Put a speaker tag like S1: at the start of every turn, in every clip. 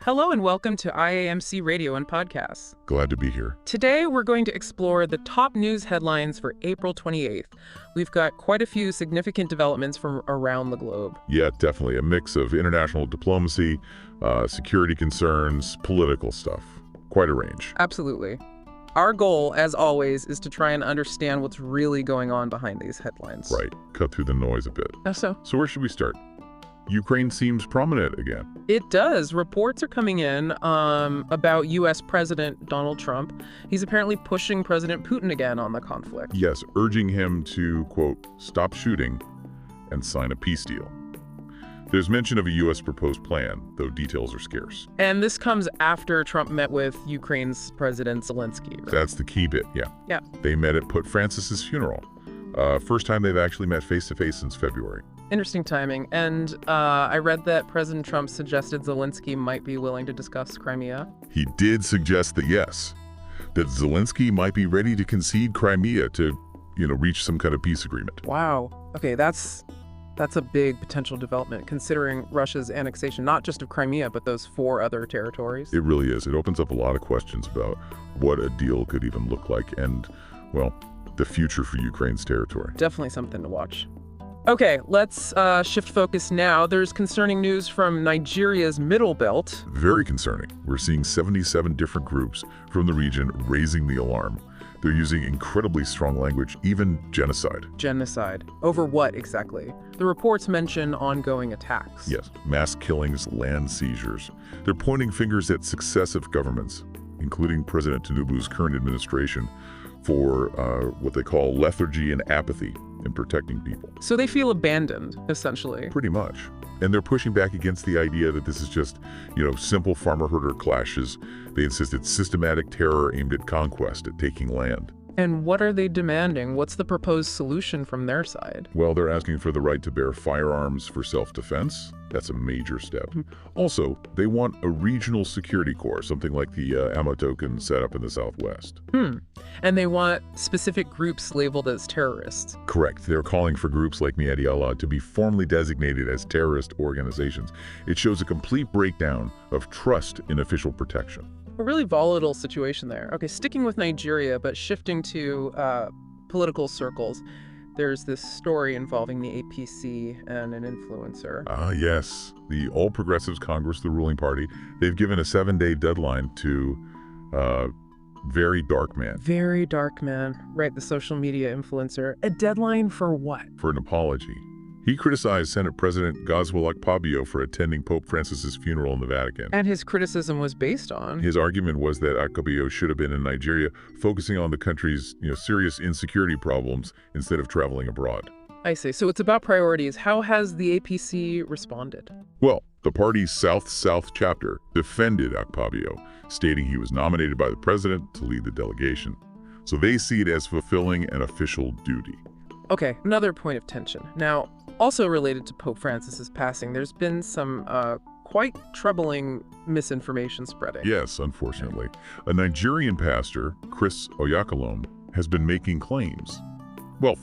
S1: Hello and welcome to IAMC Radio and Podcasts.
S2: Glad to be here.
S1: Today we're going to explore the top news headlines for April 28th. We've got quite a few significant developments from around the globe.
S2: Yeah, definitely. A mix of international diplomacy, security concerns, political stuff. Quite a range.
S1: Absolutely. Our goal, as always, is to try and understand what's really going on behind these headlines.
S2: Right. Cut through the noise a bit.
S1: How so?
S2: So where should we start? Ukraine seems prominent again.
S1: It does. Reports are coming in about U.S. President Donald Trump. He's apparently pushing President Putin again on the conflict.
S2: Yes, urging him to, quote, stop shooting and sign a peace deal. There's mention of a U.S. proposed plan, though details are scarce.
S1: And this comes after Trump met with Ukraine's President Zelensky. Right?
S2: That's the key bit, yeah.
S1: Yeah.
S2: They met at Pope Francis's funeral. First time they've actually met face-to-face since February.
S1: Interesting timing. And I read that President Trump suggested Zelensky might be willing to discuss Crimea.
S2: He did suggest that, yes, that Zelensky might be ready to concede Crimea to, reach some kind of peace agreement.
S1: Wow. Okay, that's a big potential development, considering Russia's annexation, not just of Crimea, but those 4 other territories.
S2: It really is. It opens up a lot of questions about what a deal could even look like and, well, the future for Ukraine's territory.
S1: Definitely something to watch. Okay, let's shift focus now. There's concerning news from Nigeria's Middle Belt.
S2: Very concerning. We're seeing 77 different groups from the region raising the alarm. They're using incredibly strong language, even genocide.
S1: Genocide. Over what exactly? The reports mention ongoing attacks.
S2: Yes, mass killings, land seizures. They're pointing fingers at successive governments, including President Tinubu's current administration, for what they call lethargy and apathy in protecting people.
S1: So they feel abandoned, essentially.
S2: Pretty much. And they're pushing back against the idea that this is just, simple farmer-herder clashes. They insist it's systematic terror aimed at conquest, at taking land.
S1: And what are they demanding? What's the proposed solution from their side?
S2: Well, they're asking for the right to bear firearms for self-defense. That's a major step. Also, they want a regional security corps, something like the Amotoken set up in the Southwest.
S1: And they want specific groups labeled as terrorists.
S2: Correct. They're calling for groups like Miadi Allah to be formally designated as terrorist organizations. It shows a complete breakdown of trust in official protection.
S1: A really volatile situation there. Okay, sticking with Nigeria, but shifting to political circles. There's this story involving the APC and an influencer.
S2: Yes. The All Progressives Congress, the ruling party, they've given a 7-day deadline to Very Dark Man.
S1: Very Dark Man. Right, the social media influencer. A deadline for what?
S2: For an apology. He criticized Senate President Gaza Akpabio for attending Pope Francis's funeral in the Vatican.
S1: And his criticism was based on?
S2: His argument was that Akpabio should have been in Nigeria, focusing on the country's serious insecurity problems instead of traveling abroad.
S1: I see. So it's about priorities. How has the APC responded?
S2: Well, the party's South-South chapter defended Akpabio, stating he was nominated by the president to lead the delegation. So they see it as fulfilling an official duty.
S1: Okay, another point of tension. Now, also related to Pope Francis's passing, there's been some quite troubling misinformation spreading.
S2: Yes, unfortunately. A Nigerian pastor, Chris Oyakhilome, has been making claims,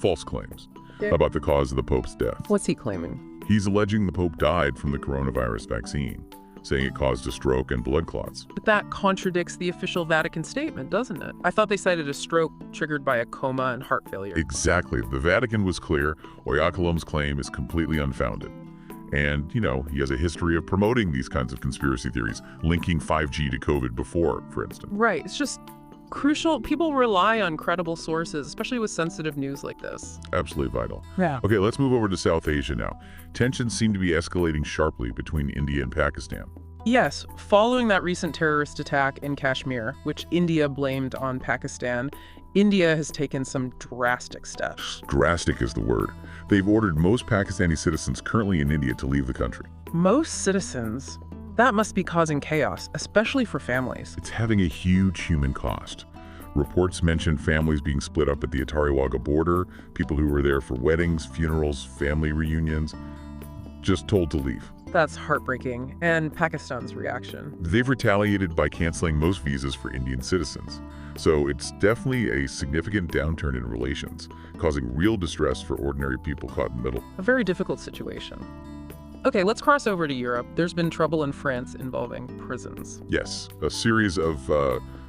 S2: false claims, about the cause of the Pope's death.
S1: What's he claiming?
S2: He's alleging the Pope died from the coronavirus vaccine, saying it caused a stroke and blood clots.
S1: But that contradicts the official Vatican statement, doesn't it? I thought they cited a stroke triggered by a coma and heart failure.
S2: Exactly. The Vatican was clear. Oyakhilome's claim is completely unfounded. And, he has a history of promoting these kinds of conspiracy theories, linking 5G to COVID before, for instance.
S1: Right. It's just crucial. People rely on credible sources, especially with sensitive news like this.
S2: Absolutely vital.
S1: Yeah.
S2: Okay, let's move over to South Asia now. Tensions seem to be escalating sharply between India and Pakistan.
S1: Yes, following that recent terrorist attack in Kashmir, which India blamed on Pakistan, India has taken some drastic steps.
S2: Drastic is the word. They've ordered most Pakistani citizens currently in India to leave the country.
S1: Most citizens? That must be causing chaos, especially for families.
S2: It's having a huge human cost. Reports mention families being split up at the Atari Wagah border, people who were there for weddings, funerals, family reunions, just told to leave.
S1: That's heartbreaking. And Pakistan's reaction?
S2: They've retaliated by canceling most visas for Indian citizens. So it's definitely a significant downturn in relations, causing real distress for ordinary people caught in the middle.
S1: A very difficult situation. Okay, let's cross over to Europe. There's been trouble in France involving prisons.
S2: Yes, a series of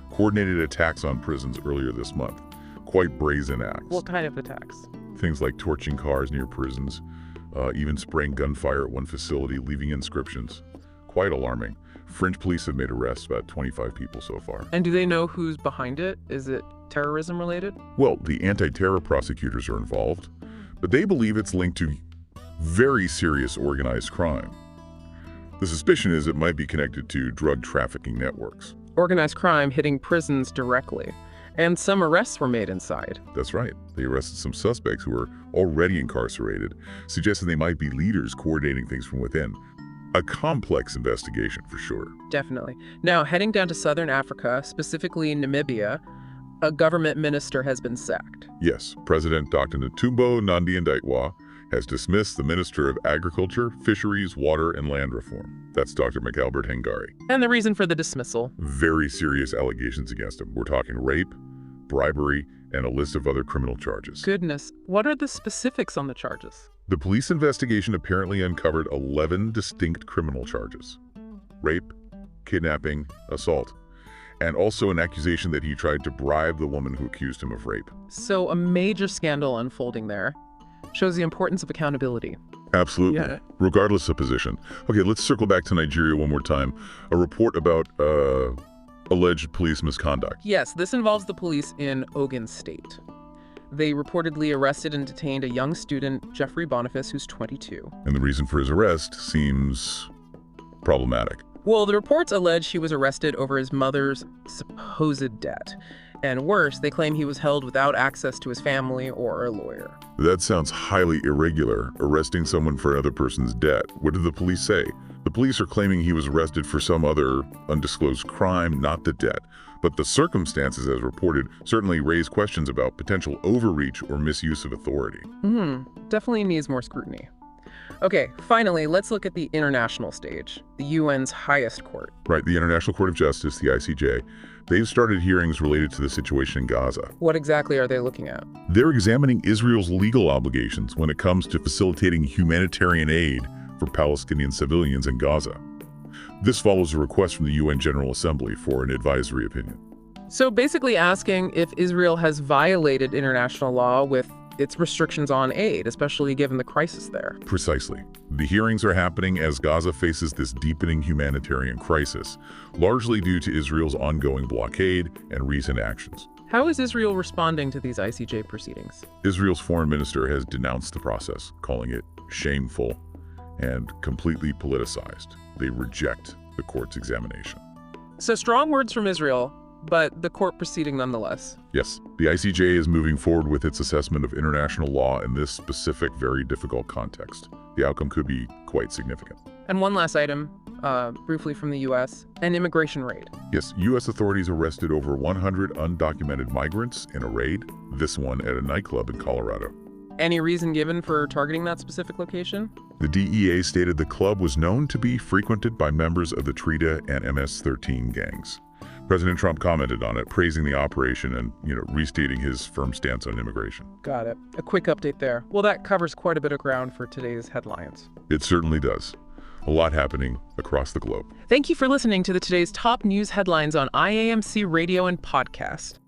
S2: coordinated attacks on prisons earlier this month. Quite brazen acts.
S1: What kind of attacks?
S2: Things like torching cars near prisons, even spraying gunfire at one facility, leaving inscriptions. Quite alarming. French police have made arrests, about 25 people so far.
S1: And do they know who's behind it? Is it terrorism related?
S2: Well, the anti-terror prosecutors are involved, but they believe it's linked to very serious organized crime. The suspicion is it might be connected to drug trafficking networks.
S1: Organized crime hitting prisons directly. And some arrests were made inside.
S2: That's right. They arrested some suspects who were already incarcerated, suggesting they might be leaders coordinating things from within. A complex investigation, for sure.
S1: Definitely. Now, heading down to southern Africa, specifically Namibia, a government minister has been sacked.
S2: Yes, President Dr. Netumbo Nandi-Ndaitwah has dismissed the Minister of Agriculture, Fisheries, Water, and Land Reform. That's Dr. McAlbert Hengari.
S1: And the reason for the dismissal?
S2: Very serious allegations against him. We're talking rape, bribery, and a list of other criminal charges.
S1: Goodness. What are the specifics on the charges?
S2: The police investigation apparently uncovered 11 distinct criminal charges. Rape, kidnapping, assault, and also an accusation that he tried to bribe the woman who accused him of rape.
S1: So a major scandal unfolding there. Shows the importance of accountability.
S2: Absolutely.
S1: Yeah.
S2: Regardless of position. Okay, let's circle back to Nigeria one more time. A report about alleged police misconduct.
S1: Yes, this involves the police in Ogun State. They reportedly arrested and detained a young student, Jeffrey Boniface, who's 22.
S2: And the reason for his arrest seems problematic.
S1: Well, the reports allege he was arrested over his mother's supposed debt. And worse, they claim he was held without access to his family or a lawyer.
S2: That sounds highly irregular, arresting someone for another person's debt. What did the police say? The police are claiming he was arrested for some other undisclosed crime, not the debt. But the circumstances, as reported, certainly raise questions about potential overreach or misuse of authority.
S1: Definitely needs more scrutiny. Okay, finally, let's look at the international stage, the UN's highest court.
S2: Right, the International Court of Justice, the ICJ. They've started hearings related to the situation in Gaza.
S1: What exactly are they looking at?
S2: They're examining Israel's legal obligations when it comes to facilitating humanitarian aid for Palestinian civilians in Gaza. This follows a request from the UN General Assembly for an advisory opinion.
S1: So basically asking if Israel has violated international law with its restrictions on aid, especially given the crisis there.
S2: Precisely. The hearings are happening as Gaza faces this deepening humanitarian crisis, largely due to Israel's ongoing blockade and recent actions.
S1: How is Israel responding to these ICJ proceedings?
S2: Israel's foreign minister has denounced the process, calling it shameful and completely politicized. They reject the court's examination.
S1: So strong words from Israel, but the court proceeding nonetheless.
S2: Yes, the ICJ is moving forward with its assessment of international law in this specific, very difficult context. The outcome could be quite significant.
S1: And one last item, briefly from the U.S., an immigration raid.
S2: Yes, U.S. authorities arrested over 100 undocumented migrants in a raid, this one at a nightclub in Colorado.
S1: Any reason given for targeting that specific location?
S2: The DEA stated the club was known to be frequented by members of the Trita and MS-13 gangs. President Trump commented on it, praising the operation and, restating his firm stance on immigration.
S1: Got it. A quick update there. Well, that covers quite a bit of ground for today's headlines.
S2: It certainly does. A lot happening across the globe.
S1: Thank you for listening to today's top news headlines on IAMC Radio and podcast.